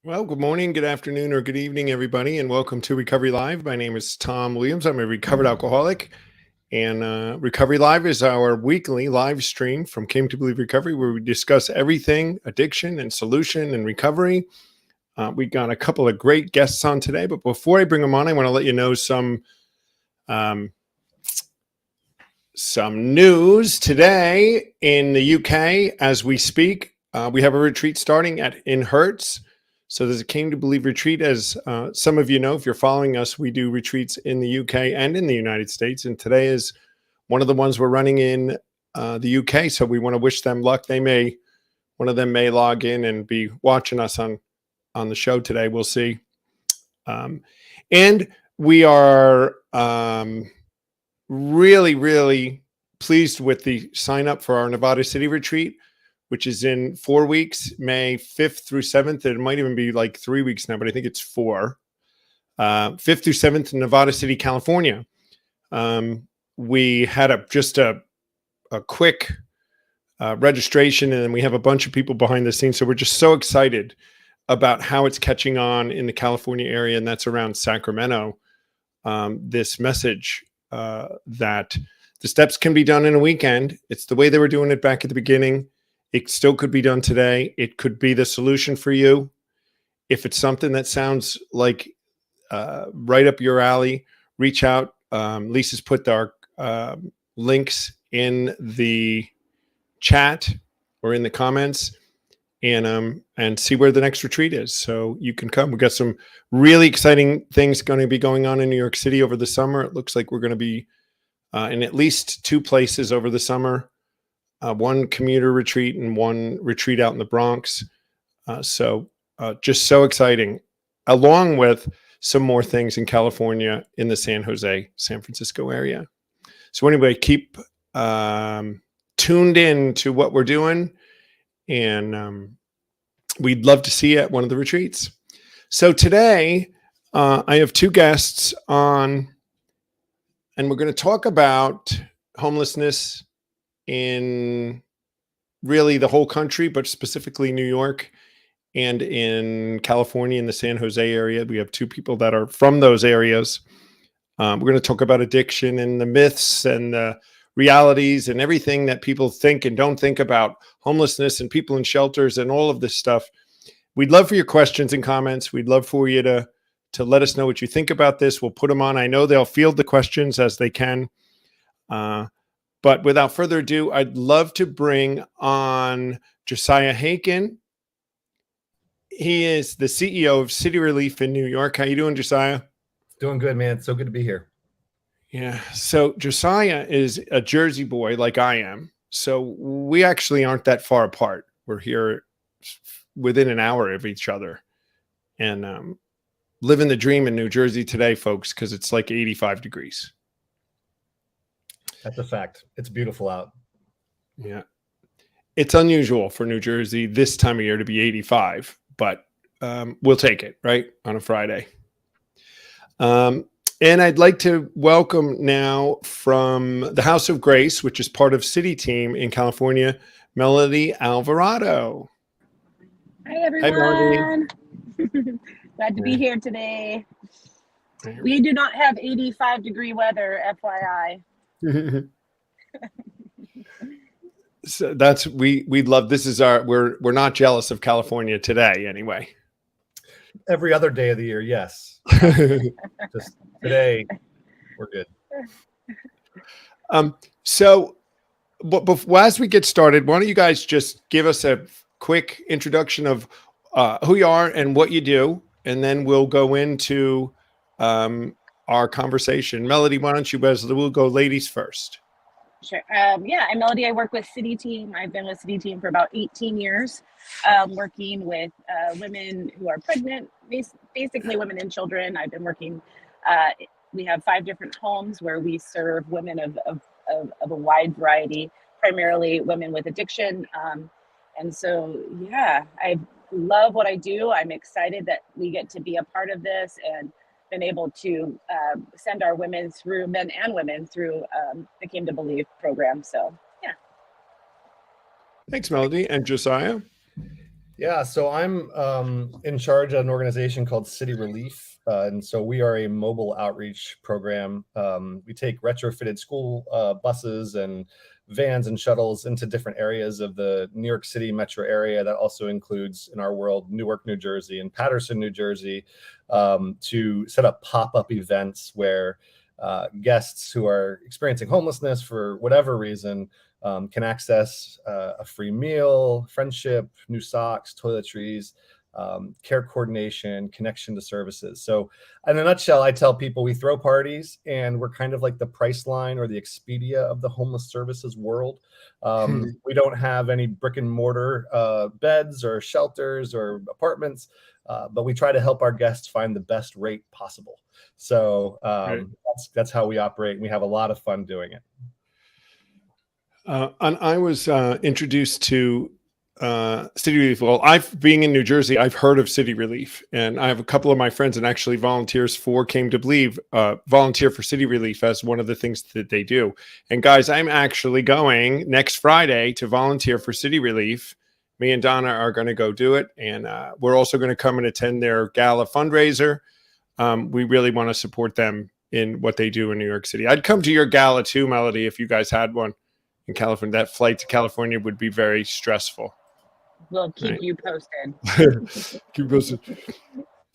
Well, good morning, good afternoon, or good evening, everybody, and welcome to Recovery Live. My name is Tom Williams. I'm a recovered alcoholic, and Recovery Live is our weekly live stream from Came to Believe Recovery, where we discuss everything addiction and solution and recovery. We got a couple of great guests on today, but before I bring them on, I want to let you know um, some news today in the UK as we speak. We have a retreat starting in Hertz. So there's a Came to Believe retreat. As some of you know, if you're following us, we do retreats in the UK and in the United States. And today is one of the ones we're running in the UK. So we want to wish them luck. One of them may log in and be watching us on the show today. We'll see. And we are really, really pleased with the sign up for our Nevada City retreat, which is in 4 weeks, May 5th through 7th. It might even be like 3 weeks now, but I think it's 4. 5th through 7th in Nevada City, California. We had just a quick registration, and then we have a bunch of people behind the scenes. So we're just so excited about how it's catching on in the California area, and that's around Sacramento. This message that the steps can be done in a weekend. It's the way they were doing it back at the beginning. It still could be done today. It could be the solution for you. If it's something that sounds like right up your alley, reach out. Lisa's put our links in the chat or in the comments, and see where the next retreat is. So you can come. We've got some really exciting things going to be going on in New York City over the summer. It looks like we're going to be in at least 2 places over the summer. One commuter retreat and one retreat out in the Bronx. So just so exciting, along with some more things in California in the San Jose, San Francisco area. So anyway, keep tuned in to what we're doing, and we'd love to see you at one of the retreats. So today I have 2 guests on, and we're going to talk about homelessness in really the whole country, but specifically New York and in California in the San Jose area. We have 2 people that are from those areas. We're going to talk about addiction and the myths and the realities and everything that people think and don't think about homelessness and people in shelters and all of this stuff. We'd love for your questions and comments. We'd love for you to let us know what you think about this. We'll put them on. I know they'll field the questions as they can. But without further ado, I'd love to bring on Josiah Haken. He is the CEO of City Relief in New York. How you doing, Josiah? Doing good, man. So good to be here. Yeah. So Josiah is a Jersey boy like I am. So we actually aren't that far apart. We're here within an hour of each other. And living the dream in New Jersey today, folks, because it's like 85 degrees. That's a fact. It's beautiful out. Yeah. It's unusual for New Jersey this time of year to be 85, but we'll take it, right, on a Friday. And I'd like to welcome now from the House of Grace, which is part of CityTeam in California, Melody Alvarado. Hi, everyone. Hi, Melody. Glad to be here today. We do not have 85-degree weather, FYI. So that's we love. This is we're not jealous of California today anyway. Every other day of the year, yes. Just today, we're good. So as we get started, why don't you guys just give us a quick introduction of who you are and what you do, and then we'll go into our conversation. Melody, why don't you guys? We'll go ladies first. Sure. Yeah, I'm Melody. I work with CityTeam. I've been with CityTeam for about 18 years, working with women who are pregnant, basically women and children. I've been working, we have 5 different homes where we serve women of a wide variety, primarily women with addiction. And so, yeah, I love what I do. I'm excited that we get to be a part of this and been able to send our women through, men and women through the Came to Believe program. So, yeah. Thanks, Melody. And Josiah? Yeah, so I'm in charge of an organization called City Relief. And so we are a mobile outreach program. We take retrofitted school buses and vans and shuttles into different areas of the New York City metro area. That also includes, in our world, Newark, New Jersey, and Paterson, New Jersey, to set up pop-up events where guests who are experiencing homelessness for whatever reason can access a free meal, friendship, new socks, toiletries, care coordination, connection to services. So in a nutshell, I tell people we throw parties and we're kind of like the Priceline or the Expedia of the homeless services world. We don't have any brick and mortar beds or shelters or apartments, but we try to help our guests find the best rate possible. So that's how we operate. And we have a lot of fun doing it. And I was introduced to City Relief. Well, being in New Jersey, I've heard of City Relief, and I have a couple of my friends and actually volunteers for Came to Believe, volunteer for City Relief as one of the things that they do. And guys, I'm actually going next Friday to volunteer for City Relief. Me and Donna are going to go do it, and we're also going to come and attend their gala fundraiser. We really want to support them in what they do in New York City. I'd come to your gala too, Melody, if you guys had one in California. That flight to California would be very stressful. We'll keep you posted. Keep you posted.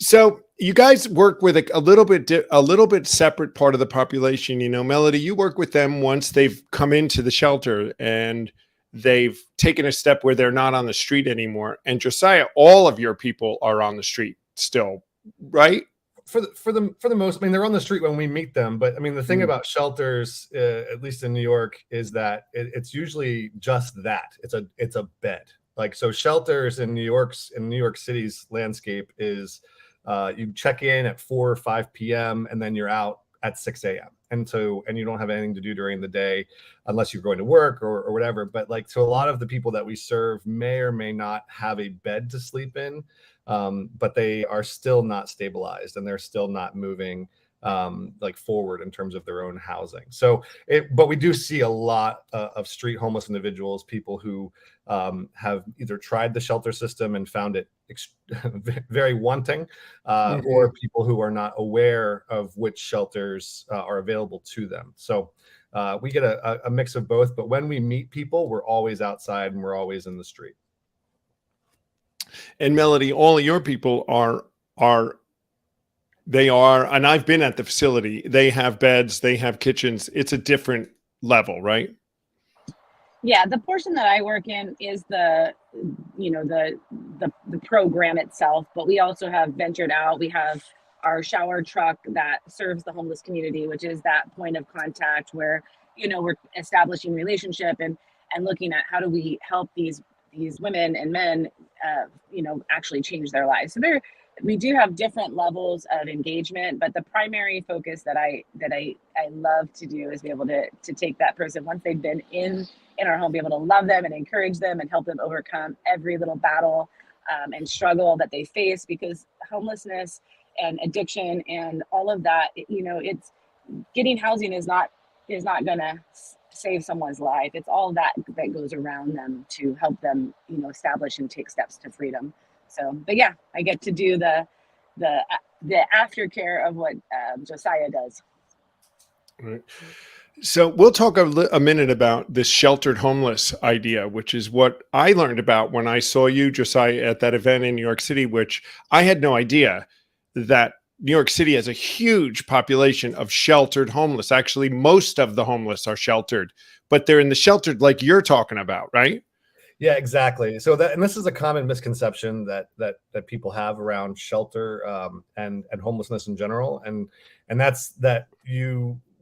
So you guys work with a little bit separate part of the population. You know, Melody, you work with them once they've come into the shelter and they've taken a step where they're not on the street anymore. And Josiah, all of your people are on the street still, right? For the most, I mean, they're on the street when we meet them. But I mean, the thing about shelters, at least in New York, is that it's usually just that it's a bed. Like, so shelters in New York City's landscape is you check in at 4 or 5 p.m. and then you're out at 6 a.m. And you don't have anything to do during the day unless you're going to work or whatever. But like, so a lot of the people that we serve may or may not have a bed to sleep in. But they are still not stabilized and they're still not moving like forward in terms of their own housing. But we do see a lot of street homeless individuals, people who have either tried the shelter system and found it very wanting, or people who are not aware of which shelters are available to them. So we get a mix of both, but when we meet people, we're always outside and we're always in the street. And Melody, all of your people are, and I've been at the facility, they have beds, they have kitchens. It's a different level, right? Yeah, the portion that I work in is the program itself, but we also have ventured out. We have our shower truck that serves the homeless community, which is that point of contact where, we're establishing relationship and looking at how do we help these women and men, actually change their lives. So we do have different levels of engagement, but the primary focus that I love to do is be able to take that person once they've been in our home, be able to love them and encourage them and help them overcome every little battle and struggle that they face, because homelessness and addiction and all of that, it's getting housing is not gonna save someone's life. It's all that goes around them to help them, establish and take steps to freedom. So, but yeah, I get to do the aftercare of what Josiah does. Right. So we'll talk a minute about this sheltered homeless idea, which is what I learned about when I saw you, Josiah, at that event in New York City, which I had no idea that New York City has a huge population of sheltered homeless. Actually, most of the homeless are sheltered, but they're in the sheltered like you're talking about, right? Yeah, exactly. So and this is a common misconception that people have around shelter and homelessness in general, and that's that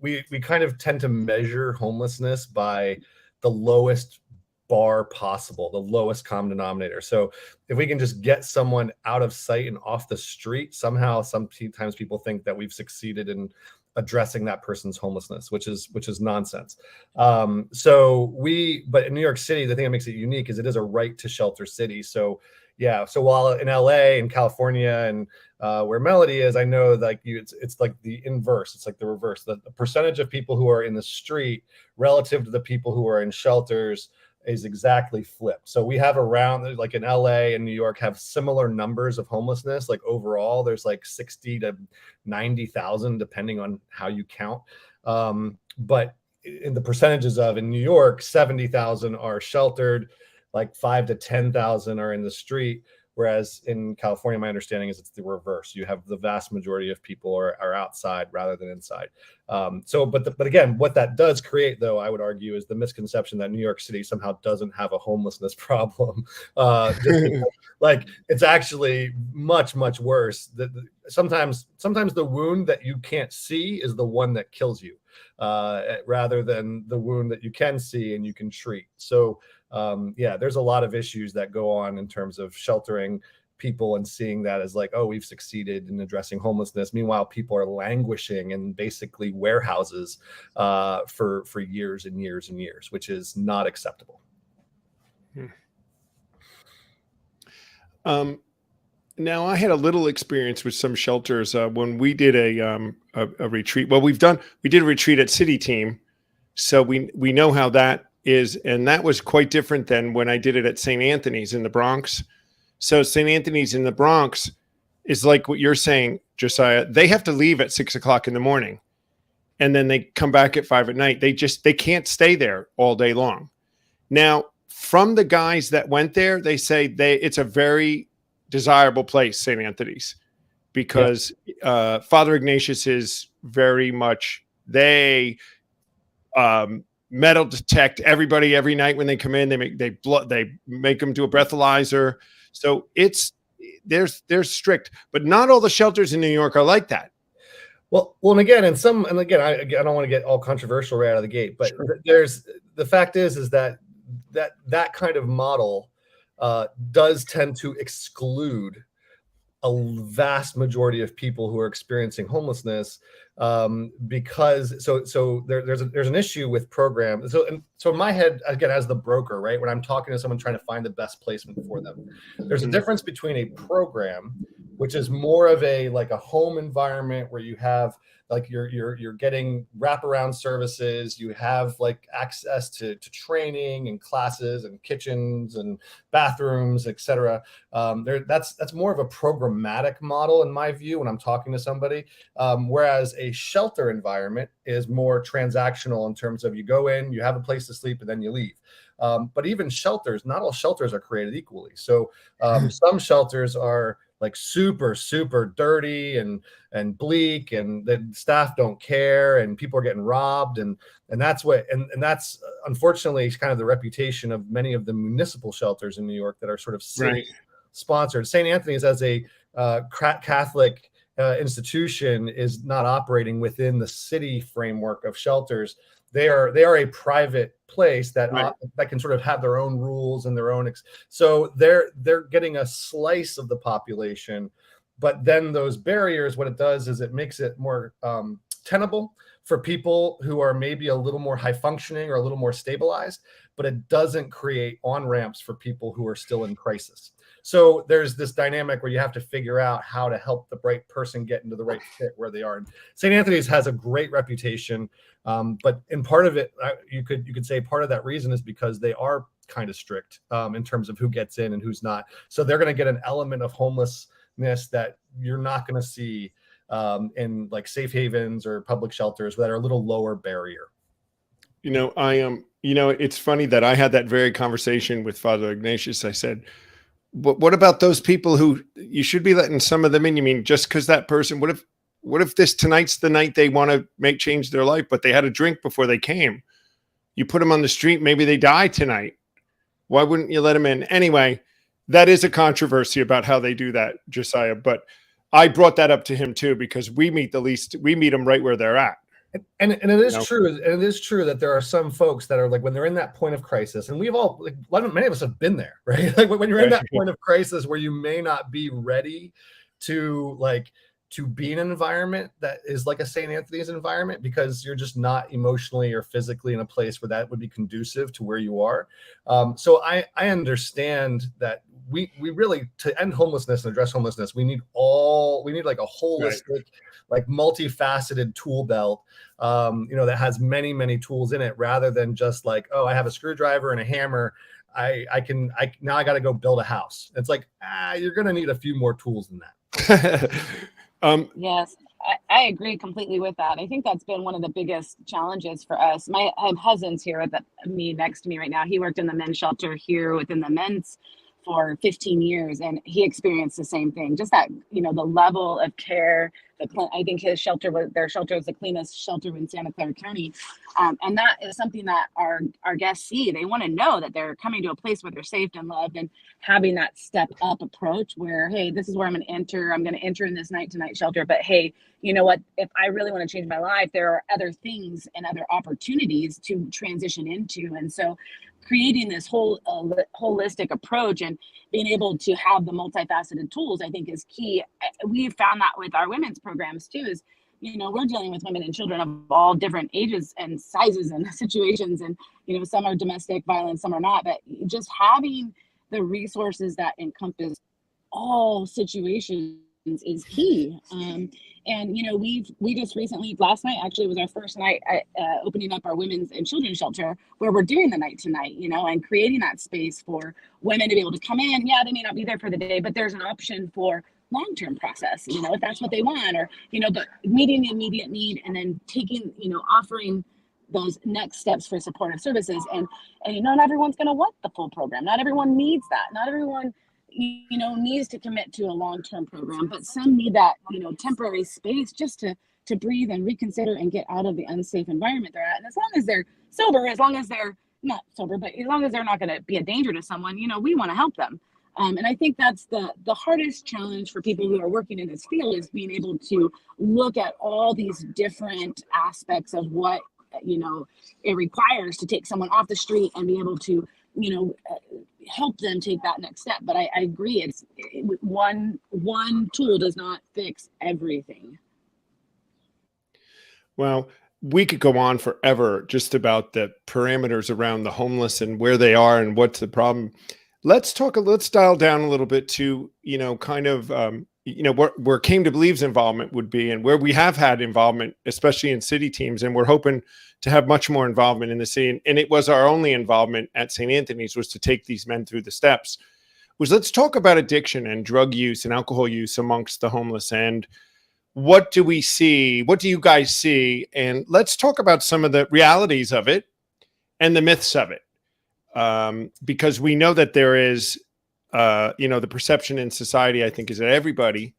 we kind of tend to measure homelessness by the lowest bar possible, the lowest common denominator. So if we can just get someone out of sight and off the street, somehow sometimes people think that we've succeeded in addressing that person's homelessness, which is nonsense. But in New York City, the thing that makes it unique is it is a right to shelter city. So yeah, so while in LA and California and where Melody is, I know like it's like the inverse. It's like the reverse. The percentage of people who are in the street relative to the people who are in shelters is exactly flipped. So we have around, like in LA and New York, have similar numbers of homelessness. Like overall, there's like 60 to 90,000, depending on how you count. But in the percentages of, in New York, 70,000 are sheltered, like 5 to 10,000 are in the street. Whereas in California, my understanding is it's the reverse. You have the vast majority of people are outside rather than inside. But again, what that does create, though, I would argue, is the misconception that New York City somehow doesn't have a homelessness problem. Just because, like, it's actually much, much worse. Sometimes the wound that you can't see is the one that kills you, rather than the wound that you can see and you can treat. So there's a lot of issues that go on in terms of sheltering people and seeing that as like, oh, we've succeeded in addressing homelessness. Meanwhile, people are languishing in basically warehouses for years and years and years, which is not acceptable. Now, I had a little experience with some shelters when we did a retreat. Well, we did a retreat at CityTeam, so we know how that is, and that was quite different than when I did it at St. Anthony's in the Bronx. So St. Anthony's in the Bronx is like what you're saying, Josiah. They have to leave at 6 o'clock in the morning, and then they come back at 5 at night. They can't stay there all day long. Now, from the guys that went there, they say it's a very desirable place, St. Anthony's, because Father Ignatius is very much, they metal detect everybody every night when they come in. They make them do a breathalyzer. So they're strict, but not all the shelters in New York are like that. Well, and again, I don't want to get all controversial right out of the gate, but there's the fact is that kind of model does tend to exclude a vast majority of people who are experiencing homelessness, because there's an issue with program. So in my head, again, as the broker, right, when I'm talking to someone trying to find the best placement for them, there's a difference between a program, which is more of a home environment where you have like you're getting wraparound services, you have like access to training and classes and kitchens and bathrooms, etc. That's more of a programmatic model in my view when I'm talking to somebody, whereas a shelter environment is more transactional in terms of you go in, you have a place to sleep, and then you leave. But even shelters, not all shelters are created equally. So some shelters are like super, super dirty and bleak, and the staff don't care, and people are getting robbed, and that's that's unfortunately kind of the reputation of many of the municipal shelters in New York that are sort of city sponsored. St. Anthony's, as a Catholic institution, is not operating within the city framework of shelters. They are a private place that can sort of have their own rules and their own. So they're getting a slice of the population, but then those barriers, what it does is it makes it more tenable for people who are maybe a little more high functioning or a little more stabilized, but it doesn't create on-ramps for people who are still in crisis. So there's this dynamic where you have to figure out how to help the right person get into the right fit where they are. And St. Anthony's has a great reputation, but in part of it, you could say part of that reason is because they are kind of strict in terms of who gets in and who's not. So they're going to get an element of homelessness that you're not going to see in like safe havens or public shelters that are a little lower barrier. It's funny that I had that very conversation with Father Ignatius. I said, what about those people who you should be letting some of them in? You mean just because that person, what if tonight's the night they want to change their life, but they had a drink before they came? You put them on the street, maybe they die tonight. Why wouldn't you let them in? Anyway, that is a controversy about how they do that, Josiah. But I brought that up to him too, because we meet them right where they're at. And it is true. And it is true that there are some folks that are like, when they're in that point of crisis, and we've all, many of us have been there, right? Like when you're in that point of crisis where you may not be ready to be in an environment that is like a St. Anthony's environment, because you're just not emotionally or physically in a place where that would be conducive to where you are. So I understand that we really, to end homelessness and address homelessness, we need like a holistic, like multifaceted tool belt, that has many tools in it, rather than just like, oh, I have a screwdriver and a hammer. Now I got to go build a house. It's like, you're going to need a few more tools than that. Yes, I agree completely with that. I think that's been one of the biggest challenges for us. My husband's here with me next to me right now. He worked in the men's shelter here within the men's for 15 years, and he experienced the same thing. Just that, the level of care. I think their shelter was the cleanest shelter in Santa Clara County, and that is something that our guests see. They want to know that they're coming to a place where they're safe and loved, and having that step up approach where, hey, this is where I'm going to enter. I'm going to enter in this night-to-night shelter, but hey, you know what? If I really want to change my life, there are other things and other opportunities to transition into, and so creating this whole holistic approach and being able to have the multifaceted tools, I think, is key. We've found that with our women's programs too, is, we're dealing with women and children of all different ages and sizes and situations. And, some are domestic violence, some are not, but just having the resources that encompass all situations is key. And we just recently, last night actually was our first night opening up our women's and children's shelter, where we're doing the night to night, and creating that space for women to be able to come in. Yeah, they may not be there for the day, but there's an option for long-term process, if that's what they want, or but meeting the immediate need, and then taking, offering those next steps for supportive services. And not everyone's going to want the full program. Not everyone needs that. Not everyone needs to commit to a long-term program, but some need that, temporary space just to breathe and reconsider and get out of the unsafe environment they're at. And as long as they're sober, as long as they're not sober, but as long as they're not going to be a danger to someone, we want to help them. And I think that's the hardest challenge for people who are working in this field, is being able to look at all these different aspects of what, it requires to take someone off the street and be able to, help them take that next step. But I agree, it's one tool does not fix everything. Well, we could go on forever just about the parameters around the homeless and where they are and what's the problem. Let's dial down a little bit to, kind of, where Came to Believe's involvement would be, and where we have had involvement, especially in city teams. And we're hoping to have much more involvement in the city. And it was our only involvement at St. Anthony's, was to take these men through the steps. Let's talk about addiction and drug use and alcohol use amongst the homeless. And what do we see? What do you guys see? And let's talk about some of the realities of it and the myths of it. Because we know that there is, the perception in society, I think, is that everybody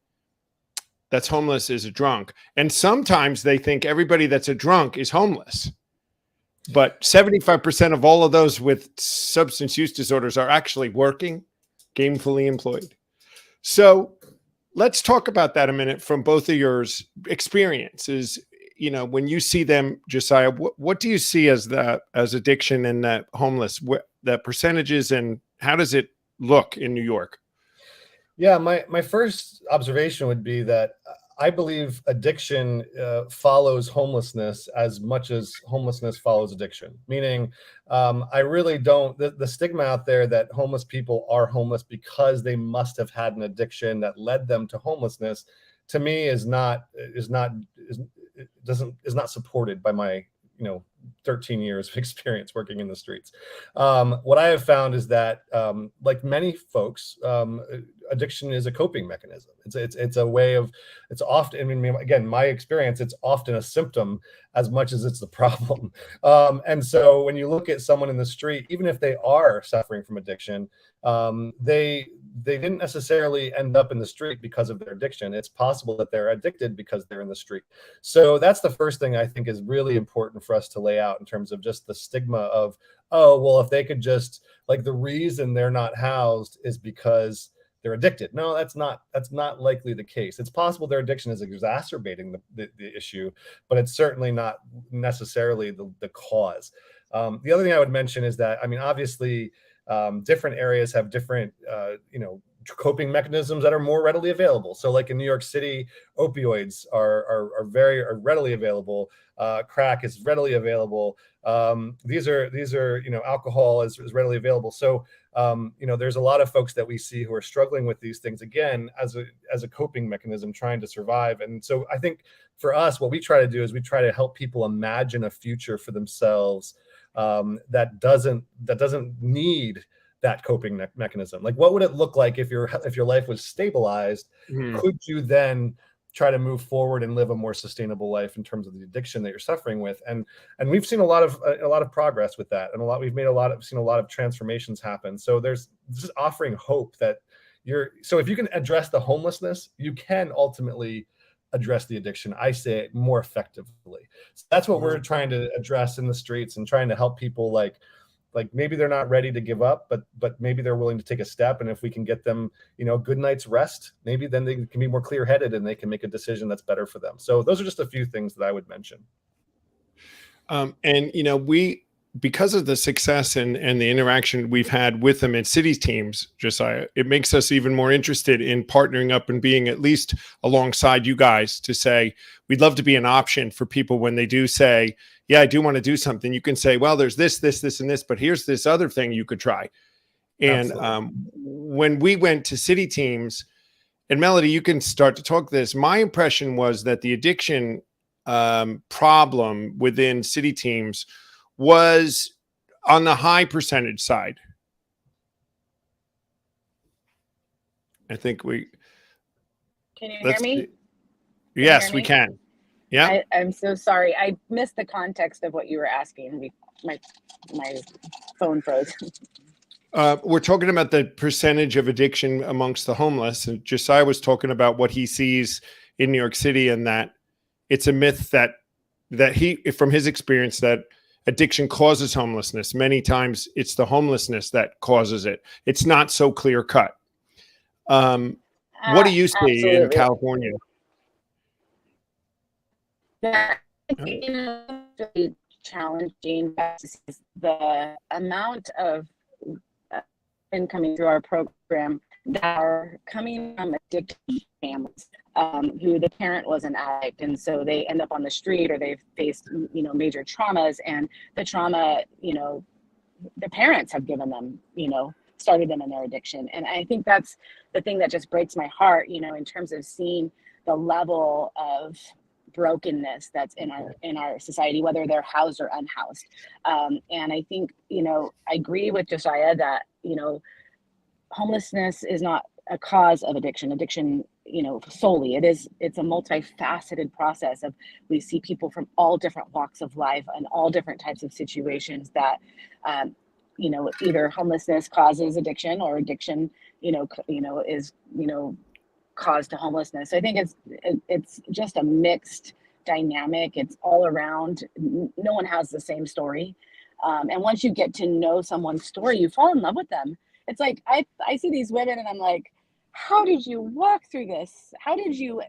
that's homeless is a drunk. And sometimes they think everybody that's a drunk is homeless. But 75% of all of those with substance use disorders are actually working, gainfully employed. So let's talk about that a minute from both of your experiences. When you see them, Josiah, what do you see as addiction and that homeless, the percentages, and how does it look in New York? Yeah, my first observation would be that I believe addiction follows homelessness as much as homelessness follows addiction. Meaning, I really don't, the stigma out there that homeless people are homeless because they must have had an addiction that led them to homelessness, to me is not supported by my 13 years of experience working in the streets. What I have found is that, like many folks, addiction is a coping mechanism. It's a way of, it's often, I mean, again, my experience, it's often a symptom as much as it's the problem. And so when you look at someone in the street, even if they are suffering from addiction, they didn't necessarily end up in the street because of their addiction. It's possible that they're addicted because they're in the street. So that's the first thing I think is really important for us to lay out in terms of just the stigma of, oh, well, if they could just, like, the reason they're not housed is because they're addicted. No, that's not likely the case. It's possible their addiction is exacerbating the issue, but it's certainly not necessarily the cause. The other thing I would mention is that, I mean, obviously, different areas have different, coping mechanisms that are more readily available. So like in New York City, opioids are readily available. Crack is readily available. These are, alcohol is readily available. So, there's a lot of folks that we see who are struggling with these things, again, as a coping mechanism, trying to survive. And so I think for us, what we try to do is we try to help people imagine a future for themselves that doesn't need that coping mechanism. Like, what would it look like if your life was stabilized? Could you then try to move forward and live a more sustainable life in terms of the addiction that you're suffering with? And we've seen a lot of progress with that, and we've seen a lot of transformations happen. So there's just offering hope that so if you can address the homelessness, you can ultimately address the addiction, I say, more effectively. So that's what we're trying to address in the streets, and trying to help people like maybe they're not ready to give up, but maybe they're willing to take a step. And if we can get them, a good night's rest, maybe then they can be more clear-headed and they can make a decision that's better for them. So those are just a few things that I would mention. Because of the success and the interaction we've had with them in city teams, Josiah, it makes us even more interested in partnering up and being at least alongside you guys to say, we'd love to be an option for people when they do say, yeah, I do want to do something. You can say, well, there's this, and this, but here's this other thing you could try. And when we went to city teams, and Melody, you can start to talk this. My impression was that the addiction problem within city teams was on the high percentage side. I think Can you hear me? Yes, we can. Yeah. I'm so sorry. I missed the context of what you were asking. My phone froze. We're talking about the percentage of addiction amongst the homeless, and Josiah was talking about what he sees in New York City, and that it's a myth that he, from his experience, that addiction causes homelessness. Many times it's the homelessness that causes it. It's not so clear cut. What do you see Absolutely. in California? Yeah, really challenging. The amount of coming through our program that are coming from addicted families who the parent was an addict, and so they end up on the street, or they've faced major traumas, and the trauma the parents have given them started them in their addiction. And I think that's the thing that just breaks my heart, in terms of seeing the level of brokenness that's in our society, whether they're housed or unhoused. And I think I agree with Josiah that homelessness is not a cause of addiction solely. It's a multifaceted process of, we see people from all different walks of life and all different types of situations that either homelessness causes addiction, or addiction is cause to homelessness. So I think it's just a mixed dynamic. It's all around. No one has the same story. And once you get to know someone's story, you fall in love with them. It's like, I see these women and I'm like, how did you walk through this? How did you,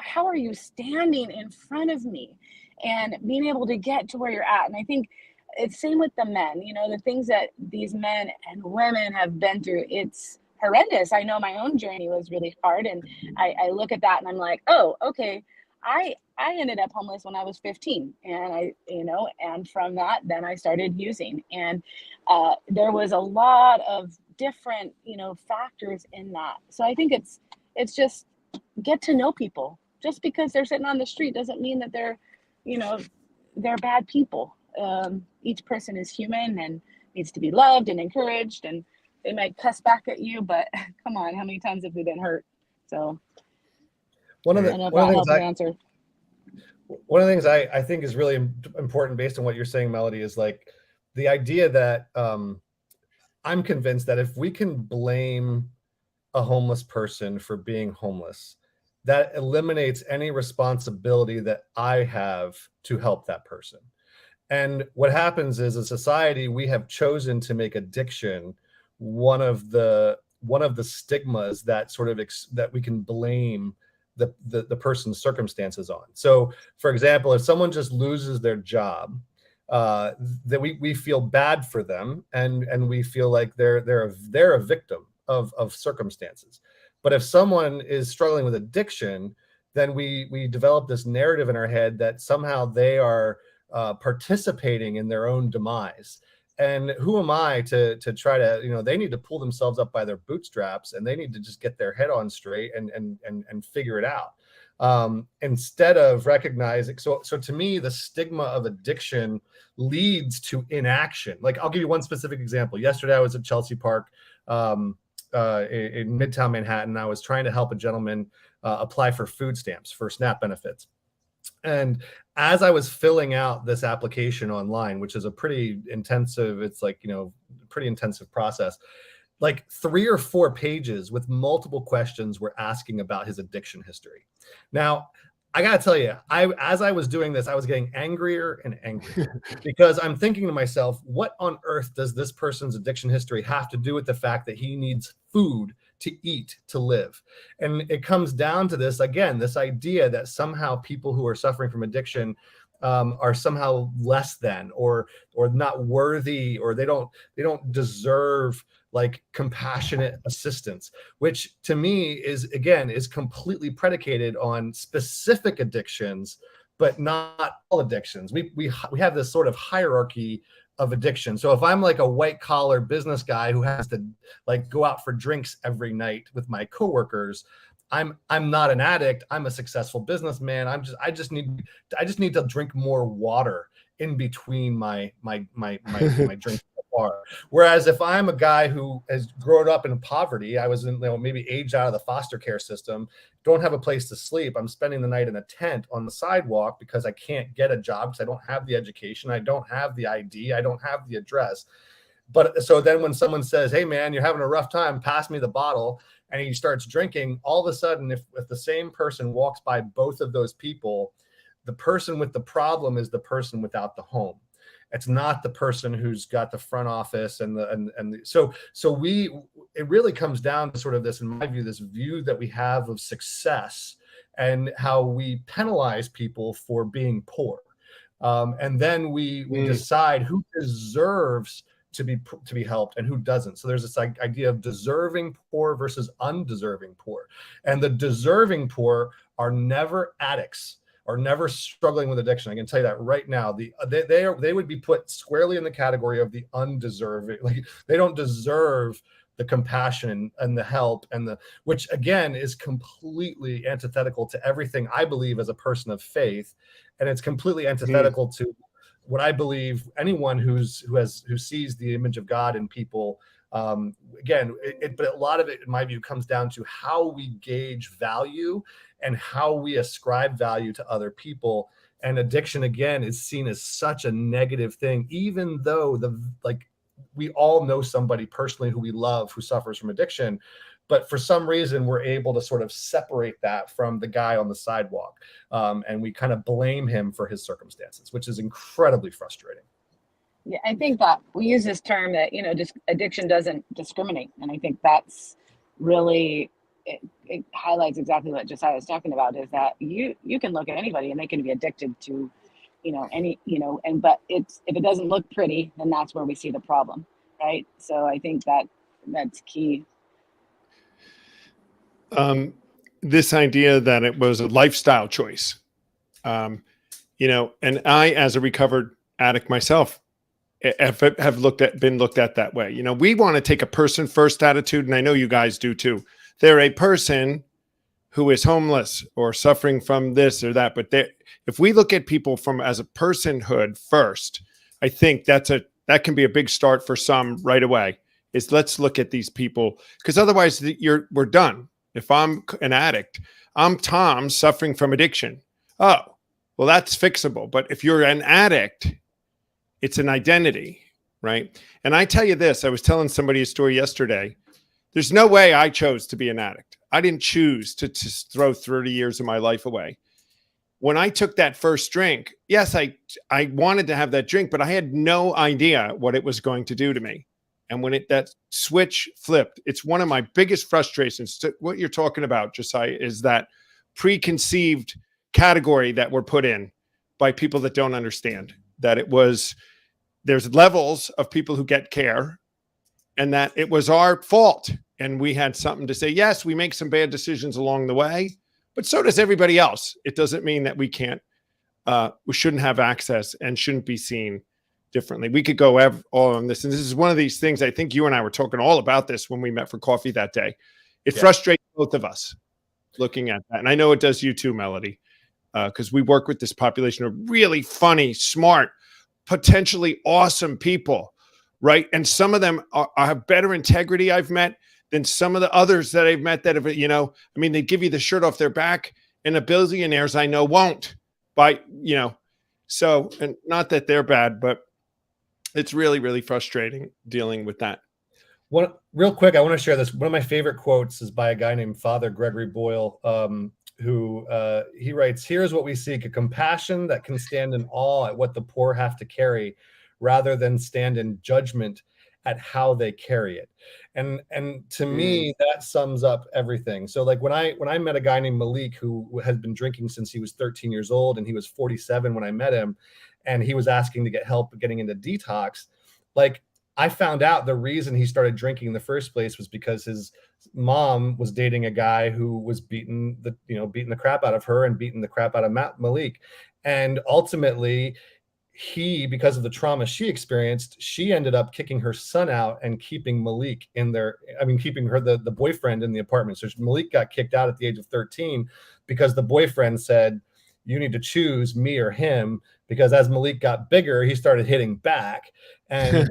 how are you standing in front of me and being able to get to where you're at? And I think it's same with the men, the things that these men and women have been through. It's horrendous. I know my own journey was really hard, and I look at that and I'm like, oh, okay. I ended up homeless when I was 15, and and from that, then I started using, and there was a lot of different, factors in that. So I think it's just get to know people. Just because they're sitting on the street doesn't mean that they're bad people. Each person is human and needs to be loved and encouraged, and they might cuss back at you, but come on, how many times have we been hurt? So one of the things I think is really important, based on what you're saying, Melody, is like the idea that I'm convinced that if we can blame a homeless person for being homeless, that eliminates any responsibility that I have to help that person. And what happens is, as a society, we have chosen to make addiction one of the stigmas that sort of that we can blame the person's circumstances on. So, for example, if someone just loses their job, that we feel bad for them, and we feel like they're a victim of circumstances. But if someone is struggling with addiction, then we develop this narrative in our head that somehow they are participating in their own demise. And who am I to try to, they need to pull themselves up by their bootstraps, and they need to just get their head on straight and figure it out. Instead of recognizing, so to me, the stigma of addiction leads to inaction. Like, I'll give you one specific example. Yesterday, I was at Chelsea Park in Midtown Manhattan. I was trying to help a gentleman apply for food stamps, for SNAP benefits. And as I was filling out this application online, which is a pretty intensive, pretty intensive process, like 3 or 4 pages with multiple questions were asking about his addiction history. Now, I got to tell you, as I was doing this, I was getting angrier and angrier because I'm thinking to myself, what on earth does this person's addiction history have to do with the fact that he needs food to eat, to live? And it comes down to this, again, this idea that somehow people who are suffering from addiction are somehow less than, or not worthy, or they don't deserve like compassionate assistance, which to me is completely predicated on specific addictions, but not all addictions. We have this sort of hierarchy of addiction. So if I'm like a white collar business guy who has to like go out for drinks every night with my coworkers, I'm not an addict. I'm a successful businessman. I just need to drink more water in between my drinks. Whereas if I'm a guy who has grown up in poverty, I was maybe aged out of the foster care system, don't have a place to sleep, I'm spending the night in a tent on the sidewalk because I can't get a job because I don't have the education, I don't have the ID, I don't have the address. But so then when someone says, hey man, you're having a rough time, pass me the bottle, and he starts drinking, all of a sudden, if the same person walks by both of those people, the person with the problem is the person without the home. It's not the person who's got the front office so it really comes down to sort of this, in my view, this view that we have of success and how we penalize people for being poor. And then we decide who deserves to be helped and who doesn't. So there's this idea of deserving poor versus undeserving poor. And the deserving poor are never addicts, are never struggling with addiction. I can tell you that right now. They would be put squarely in the category of the undeserving. Like, they don't deserve the compassion and the help which again is completely antithetical to everything I believe as a person of faith, and it's completely antithetical to what I believe anyone who sees the image of God in people. Again, but a lot of it, in my view, comes down to how we gauge value and how we ascribe value to other people. And addiction, again, is seen as such a negative thing, even though we all know somebody personally who we love who suffers from addiction. But for some reason, we're able to sort of separate that from the guy on the sidewalk. And we kind of blame him for his circumstances, which is incredibly frustrating. Yeah, I think that we use this term that, just addiction doesn't discriminate. And I think that's really, it highlights exactly what Josiah is talking about, is that you can look at anybody and they can be addicted to, but if it doesn't look pretty, then that's where we see the problem, right? So I think that's key. This idea that it was a lifestyle choice, and I, as a recovered addict myself, have been looked at that way. We want to take a person first attitude, and I know you guys do too. They're a person who is homeless or suffering from this or that, but if we look at people as a personhood first, I think that can be a big start for some right away. Is let's look at these people, because otherwise we're done. If I'm an addict, I'm Tom suffering from addiction. Oh, well, that's fixable. But if you're an addict, it's an identity, right? And I tell you this, I was telling somebody a story yesterday. There's no way I chose to be an addict. I didn't choose to throw 30 years of my life away. When I took that first drink, yes, I wanted to have that drink, but I had no idea what it was going to do to me. And when that switch flipped, it's one of my biggest frustrations. What you're talking about, Josiah, is that preconceived category that we're put in by people that don't understand that there's levels of people who get care, and that it was our fault and we had something to say. Yes, we make some bad decisions along the way, but so does everybody else. It doesn't mean that we shouldn't have access and shouldn't be seen differently. We could go all on this. And this is one of these things, I think you and I were talking all about this when we met for coffee that day. It frustrates both of us looking at that. And I know it does you too, Melody, because we work with this population of really funny, smart, potentially awesome people, right? And some of them have better integrity I've met than some of the others that I've met that have, they give you the shirt off their back, and the billionaires I know won't. So, and not that they're bad, but it's really, really frustrating dealing with that. Real quick, I want to share this. One of my favorite quotes is by a guy named Father Gregory Boyle, who he writes, "Here's what we seek: a compassion that can stand in awe at what the poor have to carry, rather than stand in judgment at how they carry it." And to me, that sums up everything. So like when I met a guy named Malik, who had been drinking since he was 13 years old, and he was 47 when I met him, and he was asking to get help getting into detox, like I found out the reason he started drinking in the first place was because his mom was dating a guy who was beating the crap out of her and beating the crap out of Malik. And ultimately, because of the trauma she experienced, she ended up kicking her son out and keeping Malik keeping her, the boyfriend, in the apartment. So Malik got kicked out at the age of 13 because the boyfriend said, "You need to choose me or him," because as Malik got bigger, he started hitting back, and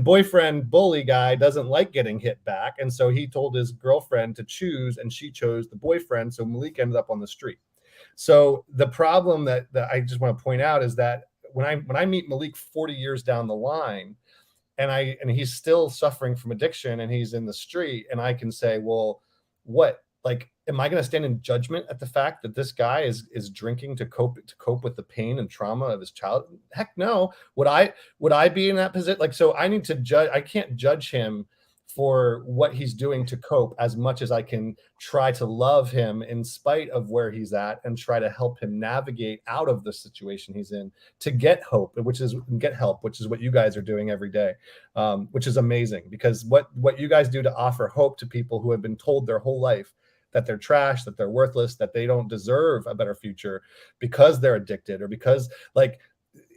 boyfriend bully guy doesn't like getting hit back. And so he told his girlfriend to choose, and she chose the boyfriend. So Malik ended up on the street. So the problem that I just want to point out is that when I meet Malik 40 years down the line, and he's still suffering from addiction and he's in the street, and I can say, well, what, like, am I going to stand in judgment at the fact that this guy is drinking to cope with the pain and trauma of his childhood? Heck no. Would I be in that position? Like, so I need to judge. I can't judge him for what he's doing to cope as much as I can try to love him in spite of where he's at and try to help him navigate out of the situation he's in to get help, which is what you guys are doing every day, which is amazing, because what you guys do to offer hope to people who have been told their whole life that they're trash, that they're worthless, that they don't deserve a better future because they're addicted, or because, like,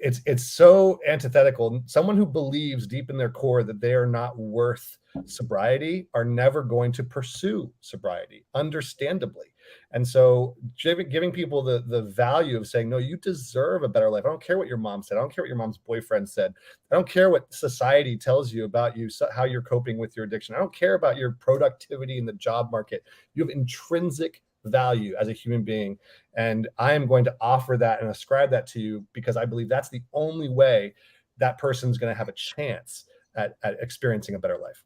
it's so antithetical. Someone who believes deep in their core that they are not worth sobriety are never going to pursue sobriety, understandably. And so giving people the value of saying, no, you deserve a better life. I don't care what your mom said. I don't care what your mom's boyfriend said. I don't care what society tells you about you, how you're coping with your addiction. I don't care about your productivity in the job market. You have intrinsic value as a human being. And I am going to offer that and ascribe that to you, because I believe that's the only way that person's going to have a chance at experiencing a better life.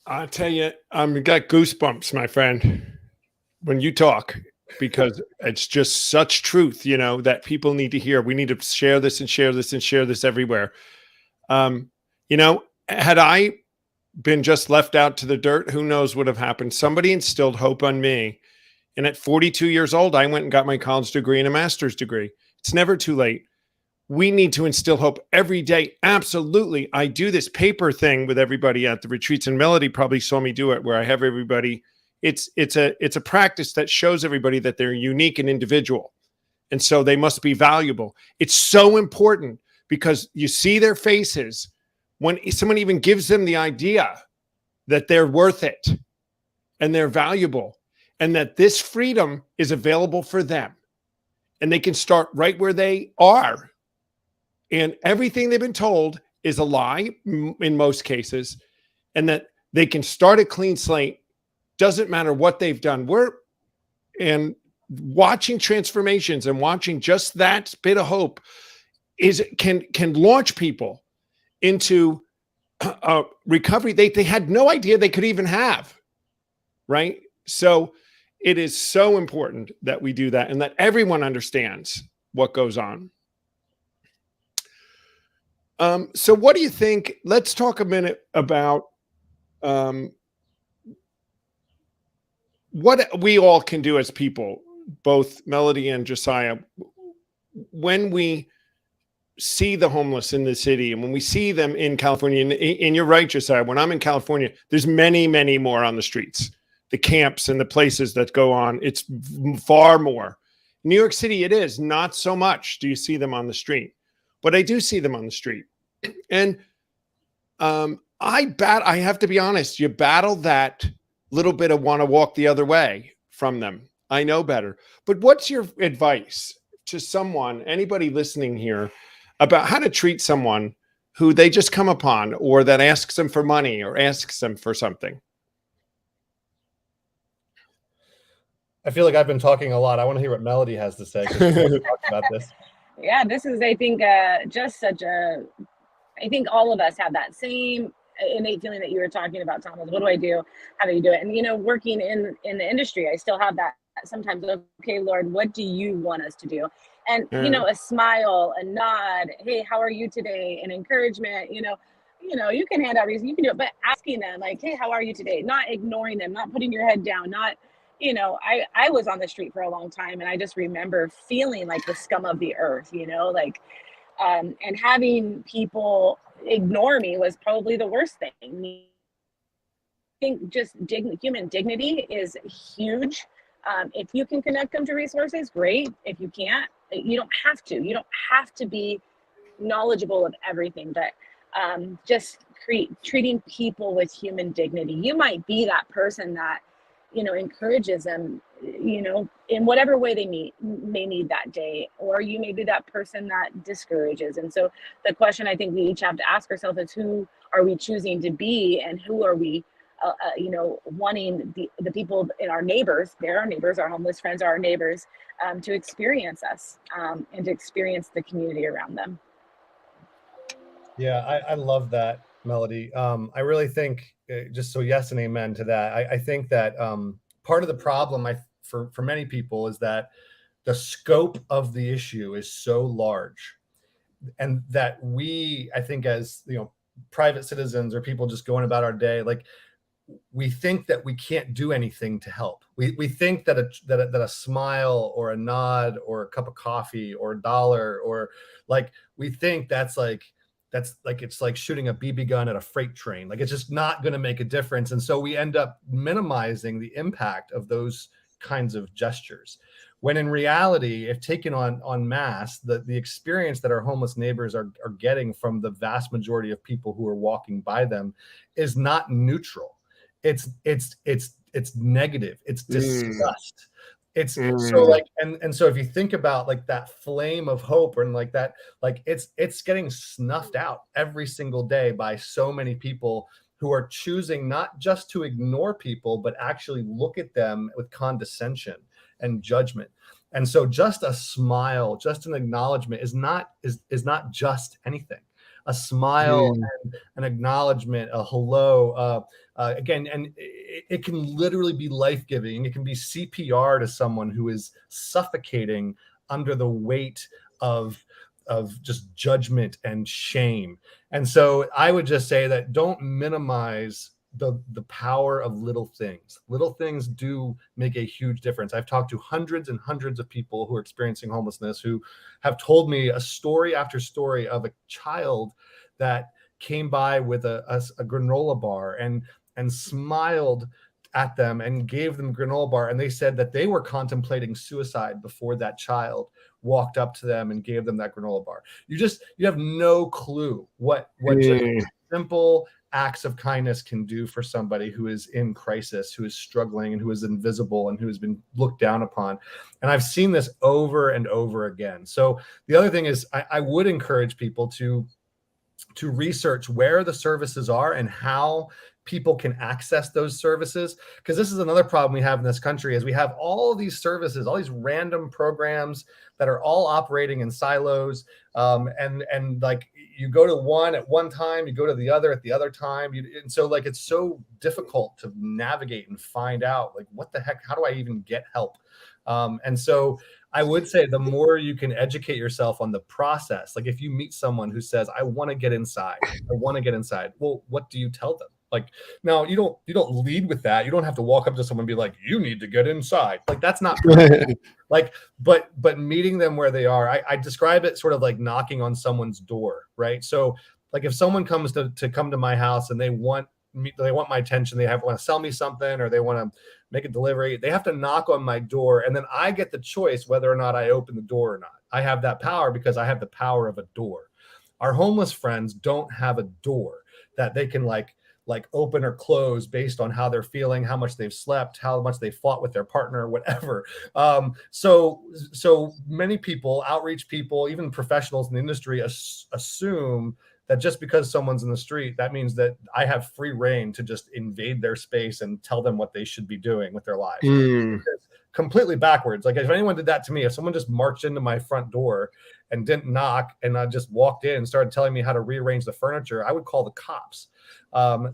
I'll tell you, I've got goosebumps, my friend, when you talk, because it's just such truth, that people need to hear. We need to share this and share this and share this everywhere. Had I been just left out to the dirt, who knows what would have happened? Somebody instilled hope on me. And at 42 years old, I went and got my college degree and a master's degree. It's never too late. We need to instill hope every day. Absolutely. I do this paper thing with everybody at the retreats, and Melody probably saw me do it, where I have everybody. It's a practice that shows everybody that they're unique and individual. And so they must be valuable. It's so important, because you see their faces when someone even gives them the idea that they're worth it and they're valuable, and that this freedom is available for them, and they can start right where they are. And everything they've been told is a lie in most cases, and that they can start a clean slate. Doesn't matter what they've done. And watching transformations and watching just that bit of hope can launch people into a recovery they had no idea they could even have, right? So it is so important that we do that, and that everyone understands what goes on. So what do you think? Let's talk a minute about what we all can do as people, both Melody and Josiah, when we see the homeless in the city, and when we see them in California, and you're right, Josiah, when I'm in California, there's many, many more on the streets, the camps and the places that go on. It's far more. New York City, it is not so much. Do you see them on the street? But I do see them on the street. And I have to be honest, you battle that little bit of want to walk the other way from them. I know better. But what's your advice to someone, anybody listening here, about how to treat someone who they just come upon, or that asks them for money or asks them for something? I feel like I've been talking a lot. I want to hear what Melody has to say, 'cause she wants to talk about this. Yeah, this is, I think, just such a, I think all of us have that same innate feeling that you were talking about, Thomas. What do I do? How do you do it? And, you know, working in the industry, I still have that sometimes. Okay, Lord, what do you want us to do? And, you know, a smile, a nod, hey, how are you today? An encouragement, you know, you can hand out reasons, you can do it, but asking them like, hey, how are you today? Not ignoring them, not putting your head down, not, you know, I was on the street for a long time, and I just remember feeling like the scum of the earth, you know, like, and having people ignore me was probably the worst thing. I think just human dignity is huge. If you can connect them to resources, great. If you can't, you don't have to. You don't have to be knowledgeable of everything, but just treating people with human dignity. You might be that person that, you know, encourages them, you know, in whatever way they may need that day, or you may be that person that discourages. And so the question I think we each have to ask ourselves is, who are we choosing to be, and who are we you know, wanting the people in our neighbors, they're our neighbors, our homeless friends are our neighbors, to experience us, and to experience the community around them. Yeah, I love that, Melody. I really think, just so yes and amen to that. I think that part of the problem for many people is that the scope of the issue is so large, and that we, I think, as you know, private citizens or people just going about our day, like, we think that we can't do anything to help. We think that a smile or a nod or a cup of coffee or a dollar, or like, we think that's like it's like shooting a BB gun at a freight train. Like, it's just not going to make a difference. And so we end up minimizing the impact of those kinds of gestures. When in reality, if taken on mass, the experience that our homeless neighbors are getting from the vast majority of people who are walking by them is not neutral. It's negative. It's disgust. It's so like, and so if you think about like that flame of hope, and like that, like it's getting snuffed out every single day by so many people who are choosing not just to ignore people, but actually look at them with condescension and judgment. And so just a smile, just an acknowledgement is not just anything. A smile and an acknowledgement, a hello, again, and it can literally be life-giving. It can be CPR to someone who is suffocating under the weight of just judgment and shame. And so I would just say that don't minimize the power of little things. Little things do make a huge difference. I've talked to hundreds and hundreds of people who are experiencing homelessness, who have told me a story after story of a child that came by with a granola bar and smiled at them and gave them granola bar. And they said that they were contemplating suicide before that child walked up to them and gave them that granola bar. You have no clue what just simple acts of kindness can do for somebody who is in crisis, who is struggling, and who is invisible, and who has been looked down upon. And I've seen this over and over again. So the other thing is, I would encourage people to research where the services are and how people can access those services. Because this is another problem we have in this country, is we have all of these services, all these random programs that are all operating in silos. And like, you go to one at one time, you go to the other at the other time. And so like, it's so difficult to navigate and find out, like, what the heck, how do I even get help? And so I would say the more you can educate yourself on the process, like if you meet someone who says, I want to get inside, well, what do you tell them? Like, now you don't lead with that. You don't have to walk up to someone and be like, you need to get inside. Like, that's not like, but meeting them where they are. I describe it sort of like knocking on someone's door, right? So like if someone comes to come to my house and they want my attention, want to sell me something, or they want to make a delivery, they have to knock on my door, and then I get the choice whether or not I open the door or not. I have that power because I have the power of a door. Our homeless friends don't have a door that they can like open or close based on how they're feeling, how much they've slept, how much they fought with their partner, whatever. So many people, outreach people, even professionals in the industry assume that just because someone's in the street, that means that I have free reign to just invade their space and tell them what they should be doing with their lives. It's completely backwards. Like if anyone did that to me, if someone just marched into my front door and didn't knock and I just walked in and started telling me how to rearrange the furniture, I would call the cops.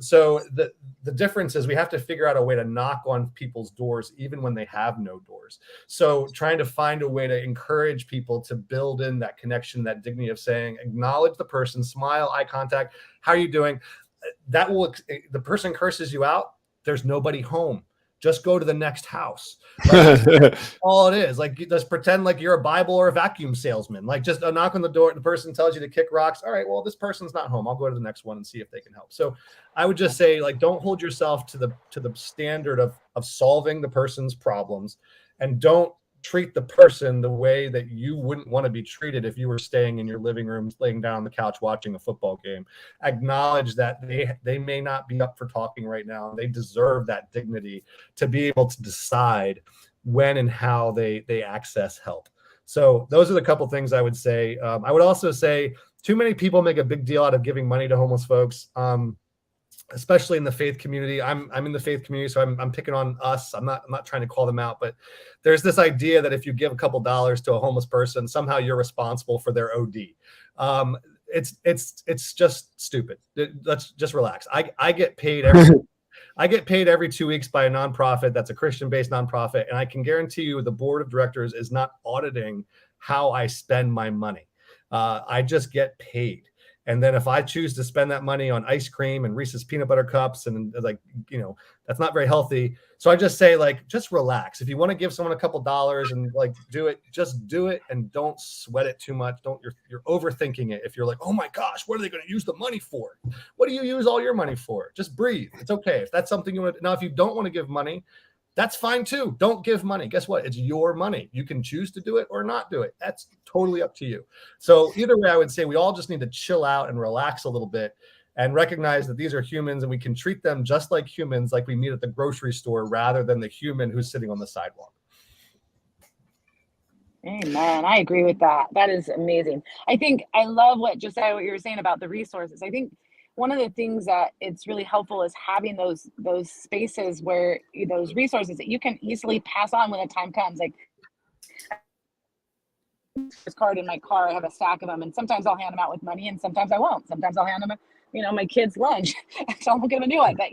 So the difference is we have to figure out a way to knock on people's doors even when they have no doors. So trying to find a way to encourage people to build in that connection, that dignity of saying, acknowledge the person, smile, eye contact. How are you doing? That will, the person curses you out. There's nobody home. Just go to the next house. Like, all it is. Like, just pretend like you're a Bible or a vacuum salesman. Like, just a knock on the door. The person tells you to kick rocks. All right, well, this person's not home. I'll go to the next one and see if they can help. So I would just say, like, don't hold yourself to the standard of solving the person's problems, and don't treat the person the way that you wouldn't want to be treated if you were staying in your living room, laying down on the couch watching a football game. Acknowledge that they may not be up for talking right now. They deserve that dignity to be able to decide when and how they access help. So those are the couple things I would say. I would also say too many people make a big deal out of giving money to homeless folks. Especially in the faith community. I'm in the faith community, so I'm picking on us. I'm not trying to call them out, but there's this idea that if you give a couple dollars to a homeless person, somehow you're responsible for their OD. It's just stupid. Let's just relax. I get paid every 2 weeks by a nonprofit that's a Christian-based nonprofit, and I can guarantee you the board of directors is not auditing how I spend my money. I just get paid. And then if I choose to spend that money on ice cream and Reese's peanut butter cups and that's not very healthy. So I just say, like, just relax. If you want to give someone a couple dollars and do it, just do it, and don't sweat it too much. You're overthinking it. If you're like, oh my gosh, what are they going to use the money for? What do you use all your money for? Just breathe. It's okay. If that's something you want to. Now, if you don't want to give money, that's fine too. Don't give money. Guess what? It's your money. You can choose to do it or not do it. That's totally up to you. So either way, I would say we all just need to chill out and relax a little bit and recognize that these are humans, and we can treat them just like humans, like we meet at the grocery store, rather than the human who's sitting on the sidewalk. Amen. I agree with that. That is amazing. I love what Josiah, what you were saying about the resources. I think one of the things that it's really helpful is having those spaces where those resources that you can easily pass on when the time comes. Like, this card in my car, I have a stack of them, and sometimes I'll hand them out with money, and sometimes I won't. Sometimes I'll hand them, my kids' lunch. So I'm going to do it. But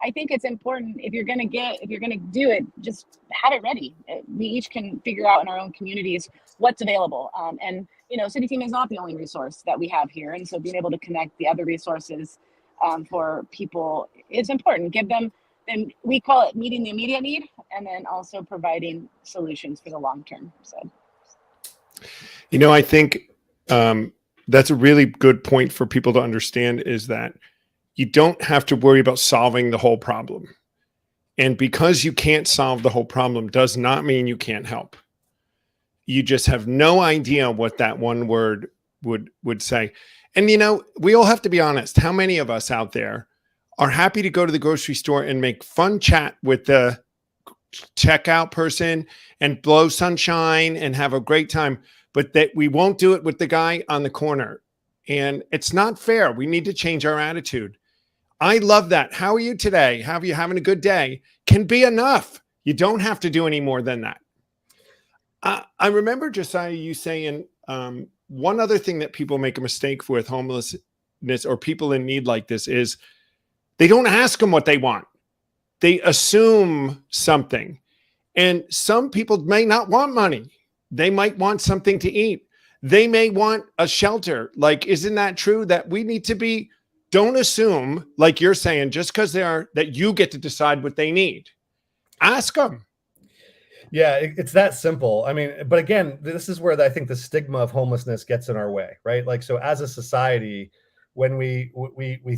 I think it's important, if you're going to do it, just have it ready. We each can figure out in our own communities what's available. And CityTeam is not the only resource that we have here. And so being able to connect the other resources for people is important. Give them, and we call it meeting the immediate need, and then also providing solutions for the long term. So, I think that's a really good point for people to understand, is that you don't have to worry about solving the whole problem. And because you can't solve the whole problem does not mean you can't help. You just have no idea what that one word would say. And, we all have to be honest. How many of us out there are happy to go to the grocery store and make fun chat with the checkout person and blow sunshine and have a great time, but that we won't do it with the guy on the corner? And it's not fair. We need to change our attitude. I love that. How are you today? How are you having a good day? Can be enough. You don't have to do any more than that. I remember, Josiah, you saying one other thing that people make a mistake with homelessness or people in need like this is they don't ask them what they want. They assume something. And some people may not want money. They might want something to eat. They may want a shelter. Like, isn't that true that we need to be don't assume, like you're saying, just because they are, that you get to decide what they need. Ask them. Yeah, it's that simple. I mean, but again, this is where I think the stigma of homelessness gets in our way, right? Like, so as a society, when we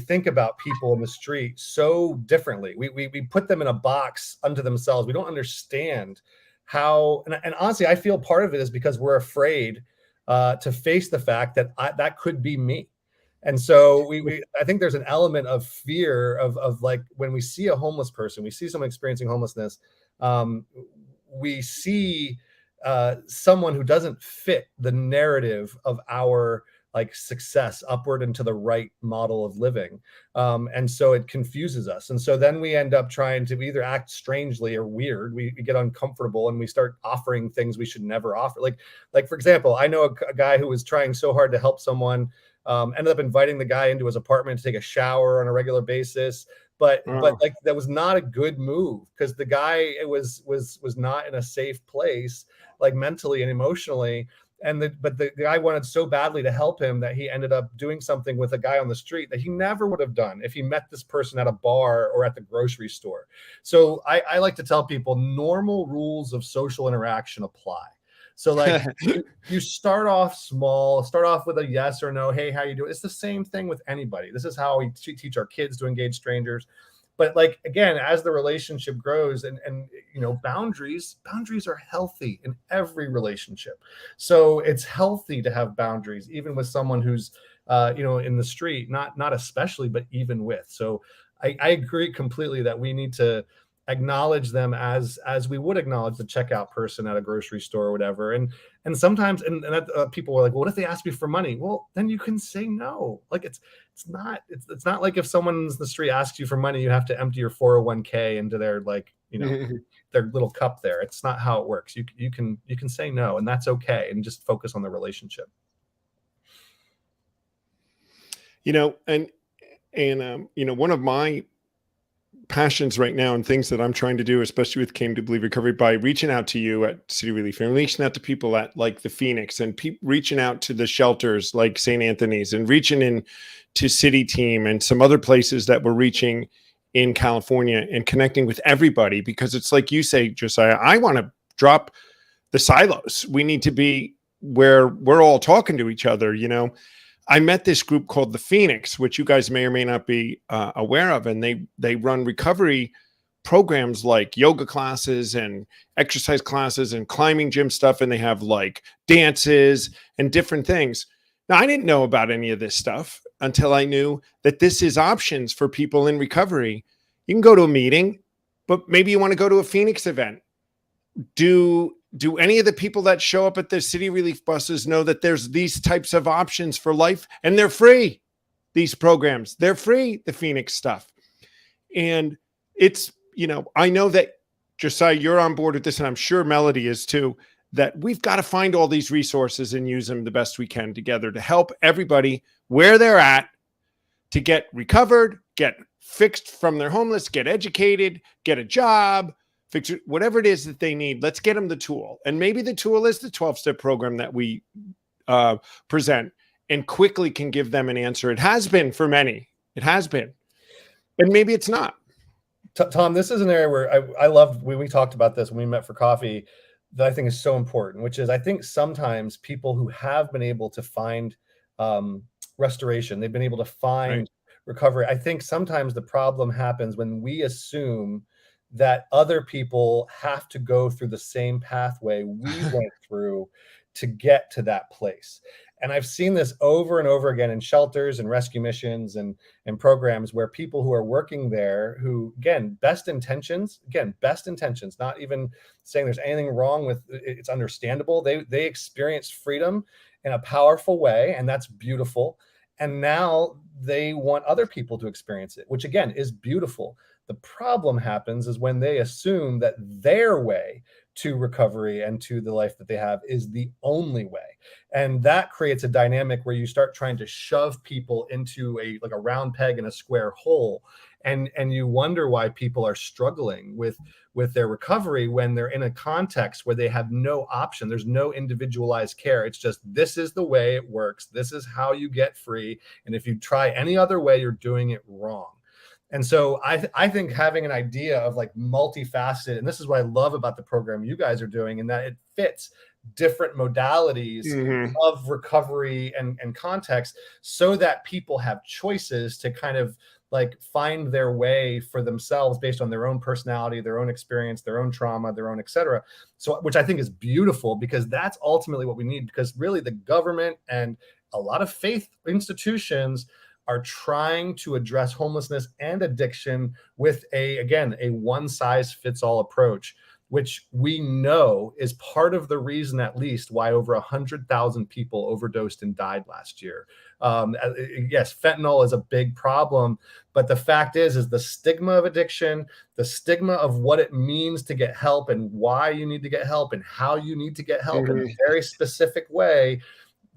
think about people in the street so differently, we put them in a box unto themselves. We don't understand how, and honestly, I feel part of it is because we're afraid to face the fact that that could be me. And so I think there's an element of fear of like when we see a homeless person, we see someone experiencing homelessness. We see someone who doesn't fit the narrative of our like success upward and to the right model of living. And so it confuses us. And so then we end up trying to either act strangely or weird. We get uncomfortable and we start offering things we should never offer. Like for example, I know a guy who was trying so hard to help someone, ended up inviting the guy into his apartment to take a shower on a regular basis. But like that was not a good move because the guy was not in a safe place, like mentally and emotionally. But the guy wanted so badly to help him that he ended up doing something with a guy on the street that he never would have done if he met this person at a bar or at the grocery store. So I like to tell people normal rules of social interaction apply. So like you start off small, start off with a yes or no. Hey, how you doing? It's the same thing with anybody. This is how we teach our kids to engage strangers. But like, again, as the relationship grows and boundaries are healthy in every relationship. So it's healthy to have boundaries, even with someone who's, in the street, not especially, but even with. So I agree completely that we need to acknowledge them as we would acknowledge the checkout person at a grocery store or whatever. And sometimes, and that, people were like, well, what if they ask me for money? Well, then you can say no. Like it's not like if someone in the street asks you for money, you have to empty your 401k into their their little cup there. It's not how it works. You can say no, and that's okay, and just focus on the relationship. And one of my passions right now and things that I'm trying to do, especially with Came to Believe Recovery, by reaching out to you at City Relief and reaching out to people at like the Phoenix and reaching out to the shelters like St. Anthony's and reaching in to CityTeam and some other places that we're reaching in California and connecting with everybody, because it's like you say, Josiah, I want to drop the silos. We need to be where we're all talking to each other. I met this group called the Phoenix, which you guys may or may not be aware of. And they run recovery programs like yoga classes and exercise classes and climbing gym stuff. And they have like dances and different things. Now, I didn't know about any of this stuff until I knew that this is options for people in recovery. You can go to a meeting, but maybe you want to go to a Phoenix event. Do any of the people that show up at the City Relief buses know that there's these types of options for life? And they're free. These programs, they're free, the Phoenix stuff. And it's, I know that, Josiah, you're on board with this, and I'm sure Melody is too, that we've got to find all these resources and use them the best we can together to help everybody where they're at to get recovered, get fixed from their homeless, get educated, get a job, fix it, whatever it is that they need. Let's get them the tool. And maybe the tool is the 12-step program that we present and quickly can give them an answer. It has been for many. It has been. But maybe it's not. Tom, this is an area where I love when we talked about this when we met for coffee, that I think is so important, which is I think sometimes people who have been able to find restoration, they've been able to find recovery. I think sometimes the problem happens when we assume that other people have to go through the same pathway we went through to get to that place. And I've seen this over and over again in shelters and rescue missions and programs where people who are working there who, again, best intentions, not even saying there's anything wrong with it's understandable. They experienced freedom in a powerful way, and that's beautiful. And now they want other people to experience it, which again is beautiful. The problem happens is when they assume that their way, to recovery and to the life that they have is the only way. And that creates a dynamic where you start trying to shove people into a round peg in a square hole. And you wonder why people are struggling with their recovery when they're in a context where they have no option. There's no individualized care. It's just, this is the way it works. This is how you get free. And if you try any other way, you're doing it wrong. And so I think having an idea of like multifaceted, and this is what I love about the program you guys are doing, in that it fits different modalities of recovery and context, so that people have choices to kind of like find their way for themselves based on their own personality, their own experience, their own trauma, their own et cetera. So, which I think is beautiful, because that's ultimately what we need, because really the government and a lot of faith institutions are trying to address homelessness and addiction with a one size fits all approach, which we know is part of the reason, at least, why over 100,000 people overdosed and died last year. Yes, fentanyl is a big problem, but the fact is the stigma of addiction, the stigma of what it means to get help and why you need to get help and how you need to get help in a very specific way,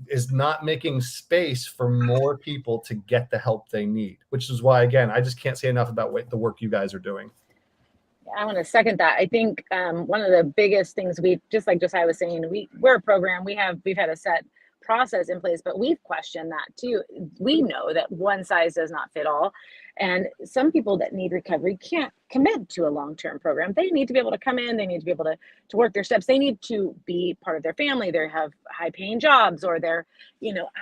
is not making space for more people to get the help they need, which is why, again, I just can't say enough about the work you guys are doing. I want to second that. I think one of the biggest things, we, just like Josiah was saying, we're a program, we've had a set process in place, but we've questioned that too. We know that one size does not fit all. And some people that need recovery can't commit to a long-term program. They need to be able to come in, they need to be able to work their steps. They need to be part of their family. They have high paying jobs, or they're,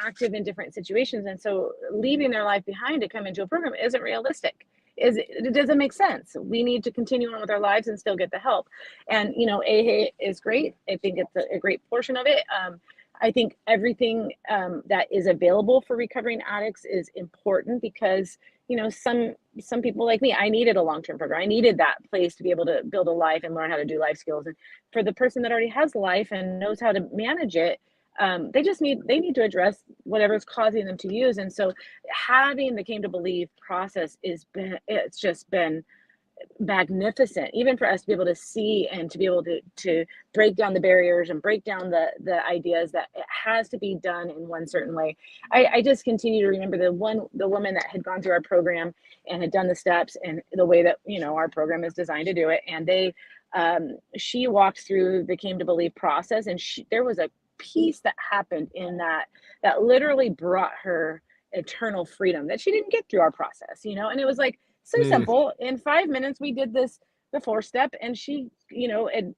active in different situations. And so leaving their life behind to come into a program isn't realistic. It doesn't make sense. We need to continue on with our lives and still get the help. And, AHA is great. I think it's a great portion of it. I think everything that is available for recovering addicts is important, because, some people like me, I needed a long-term program. I needed that place to be able to build a life and learn how to do life skills. And for the person that already has life and knows how to manage it, they need to address whatever's causing them to use. And so having the Came to Believe process it's just been magnificent, even for us to be able to see and to be able to break down the barriers and break down the ideas that it has to be done in one certain way. I just continue to remember the woman that had gone through our program and had done the steps and the way that our program is designed to do it, and she walked through the Came to Believe process, and there was a piece that happened in that literally brought her eternal freedom that she didn't get through our process, and it was like so simple. In 5 minutes, we did the 4-step, and she, it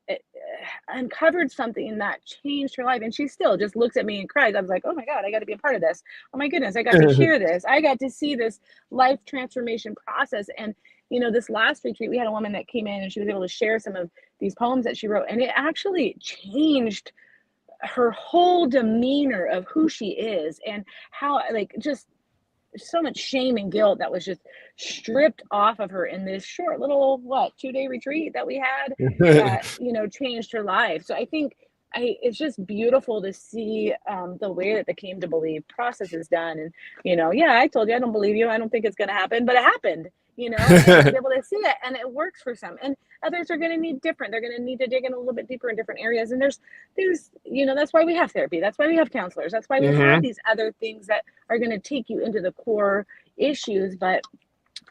uncovered something that changed her life. And she still just looks at me and cries. I was like, oh my God, I got to be a part of this. Oh my goodness, I got to hear this. I got to see this life transformation process. And, this last retreat, we had a woman that came in and she was able to share some of these poems that she wrote. And it actually changed her whole demeanor of who she is, and how, just so much shame and guilt that was just stripped off of her in this short little 2-day retreat that we had that changed her life. So I think it's just beautiful to see the way that the Came to Believe process is done. And I told you I don't believe you, I don't think it's going to happen, but it happened. And I was able to see it, and it works for some, and others are going to need different. They're going to need to dig in a little bit deeper in different areas. And there's that's why we have therapy. That's why we have counselors. That's why we have these other things that are going to take you into the core issues. But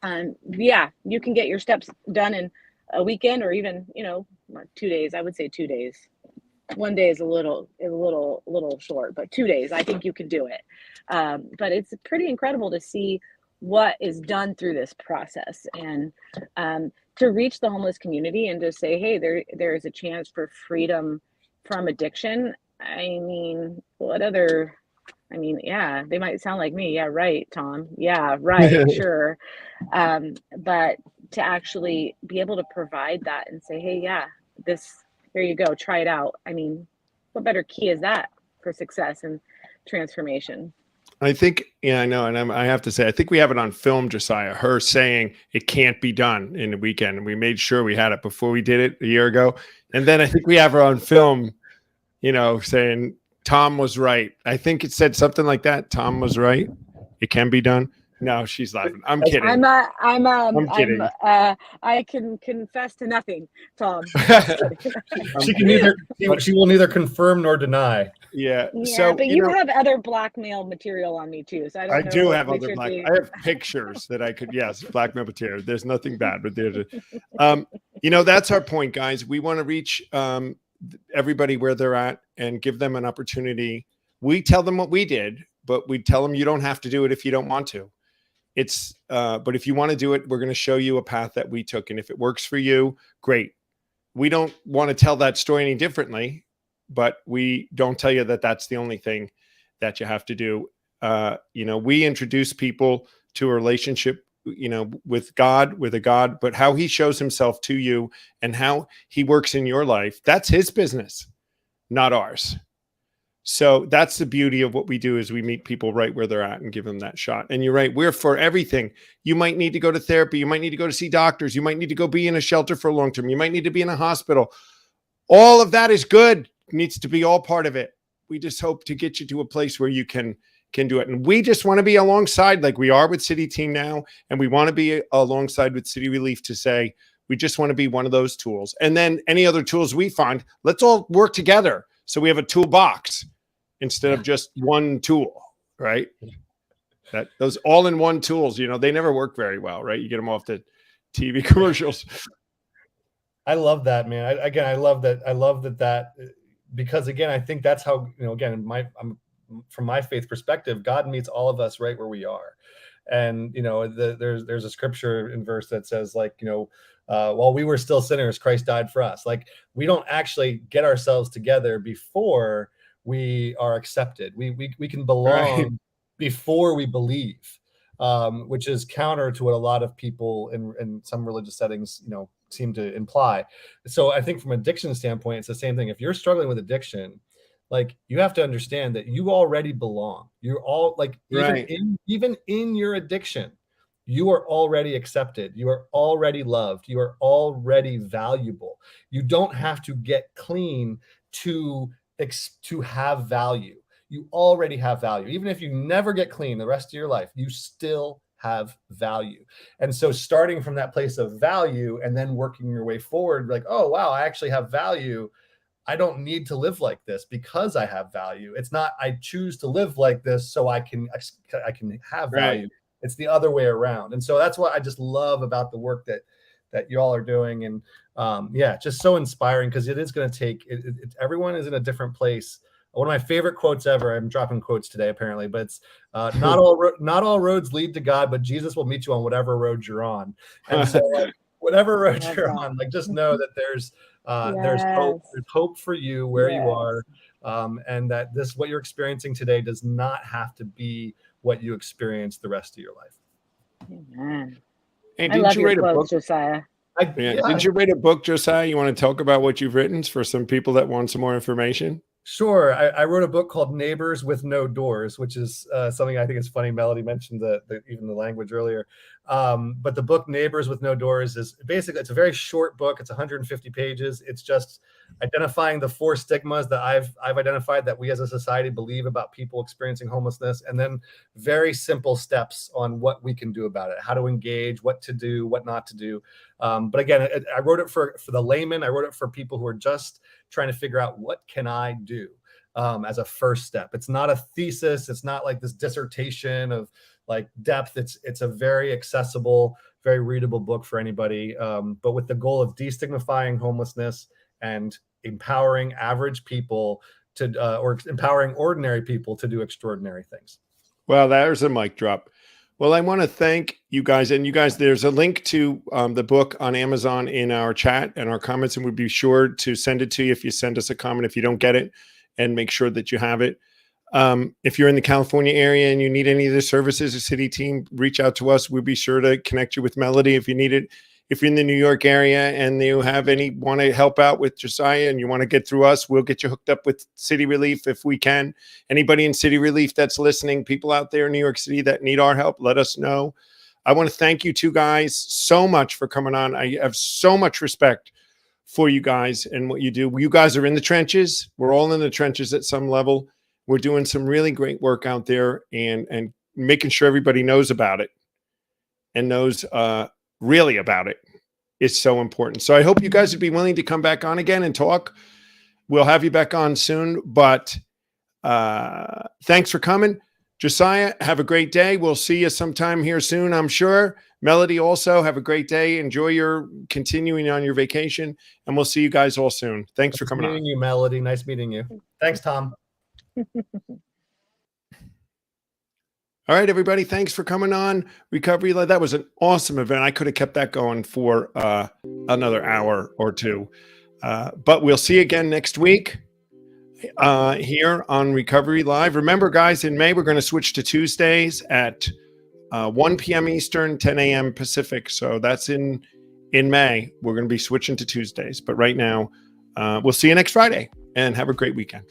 you can get your steps done in a weekend, or even 2 days. I would say 2 days. 1 day is a little short, but 2 days, I think you can do it. But it's pretty incredible to see what is done through this process, and to reach the homeless community and to say, hey, there is a chance for freedom from addiction. I mean, they might sound like me. Yeah, right, Tom. Yeah, right, sure. But to actually be able to provide that and say, hey, yeah, here you go, try it out. I mean, what better key is that for success and transformation? I think, I know. And I have to say, I think we have it on film, Josiah, her saying it can't be done in a weekend. And we made sure we had it before we did it a year ago. And then I think we have her on film, saying Tom was right. I think it said something like that. Tom was right. It can be done. No, she's laughing. I'm kidding. I'm kidding. I can confess to nothing, Tom. She will neither confirm nor deny. Yeah. Yeah, So, but you have other blackmail material on me too, so I don't know. do if have we other should be- I have pictures that I could, yes, blackmail material. There's nothing bad, but there's that's our point, guys. We want to reach everybody where they're at and give them an opportunity. We tell them what we did, but we tell them you don't have to do it if you don't want to. It's but if you want to do it, we're going to show you a path that we took, and if it works for you, great. We don't want to tell that story any differently, but we don't tell you that that's the only thing that you have to do. We introduce people to a relationship, with God, with a God, but how he shows himself to you and how he works in your life, that's his business, not ours. So that's the beauty of what we do, is we meet people right where they're at and give them that shot. And you're right, we're for everything. You might need to go to therapy. You might need to go to see doctors. You might need to go be in a shelter for a long term. You might need to be in a hospital. All of that is good. It needs to be all part of it. We just hope to get you to a place where you can do it. And we just want to be alongside, like we are with CityTeam now. And we want to be alongside with City Relief to say, we just want to be one of those tools. And then any other tools we find, let's all work together. So we have a toolbox instead of just one tool, right? Those all-in-one tools, they never work very well, right? You get them off the TV commercials. I love that, man. I love that because again, I think that's how, again, from my faith perspective, God meets all of us right where we are. And, there's a scripture in verse that says, like, while we were still sinners, Christ died for us. Like, we don't actually get ourselves together before we are accepted. We can belong Right. before we believe, which is counter to what a lot of people in some religious settings, seem to imply. So I think from an addiction standpoint, it's the same thing. If you're struggling with addiction, like, you have to understand that you already belong. You're all like, Right. even in your addiction, you are already accepted. You are already loved. You are already valuable. You don't have to get clean to have value. You already have value. Even if you never get clean the rest of your life, you still have value. And so starting from that place of value and then working your way forward, like, oh, wow, I actually have value. I don't need to live like this because I have value. It's not, I choose to live like this so I can have value. Right. It's the other way around. And so that's what I just love about the work that you all are doing. And just so inspiring, because it is going to take everyone is in a different place. One of my favorite quotes ever, I'm dropping quotes today apparently, but it's not all roads lead to God, but Jesus will meet you on whatever road you're on. And so whatever road you're on, like, just know that there's hope for you where you are, and that what you're experiencing today does not have to be what you experience the rest of your life. Amen. Hey, I love you your write a quotes, book, Josiah. Didn't you write a book, Josiah? You want to talk about what you've written for some people that want some more information? Sure. I wrote a book called Neighbors with No Doors, which is something I think is funny. Melody mentioned even the language earlier. But the book Neighbors with No Doors is basically, it's a very short book. It's 150 pages. It's just identifying the 4 stigmas that I've identified that we as a society believe about people experiencing homelessness, and then very simple steps on what we can do about it, how to engage, what to do, what not to do. But again, I wrote it for the layman. I wrote it for people who are just trying to figure out, what can I do as a first step. It's not a thesis. It's not like this dissertation of like depth. It's a very accessible, very readable book for anybody, but with the goal of destigmatizing homelessness and empowering average people to, or empowering ordinary people to do extraordinary things. Well, there's a mic drop. Well, I want to thank you guys. And you guys, there's a link to the book on Amazon in our chat and our comments, and we'd be sure to send it to you if you send us a comment if you don't get it, and make sure that you have it. If you're in the California area and you need any of the services of CityTeam, reach out to us. We'll be sure to connect you with Melody if you need it. If you're in the New York area and you want to help out with Josiah and you want to get through us, we'll get you hooked up with City Relief if we can. Anybody in City Relief that's listening, people out there in New York City that need our help, let us know. I want to thank you two guys so much for coming on. I have so much respect for you guys and what you do. You guys are in the trenches. We're all in the trenches at some level. We're doing some really great work out there, and making sure everybody knows about it and knows really about it is so important. So I hope you guys would be willing to come back on again and talk. We'll have you back on soon, but thanks for coming. Josiah, have a great day. We'll see you sometime here soon, I'm sure. Melody, also have a great day. Enjoy your continuing on your vacation, and we'll see you guys all soon. Thanks for coming on. Nice meeting you, Melody. Nice meeting you. Thanks, Tom. All right, everybody. Thanks for coming on Recovery Live. That was an awesome event. I could have kept that going for another hour or two. But we'll see you again next week here on Recovery Live. Remember, guys, in May, we're going to switch to Tuesdays at 1 p.m. Eastern, 10 a.m. Pacific. So that's in May. We're going to be switching to Tuesdays. But right now, we'll see you next Friday, and have a great weekend.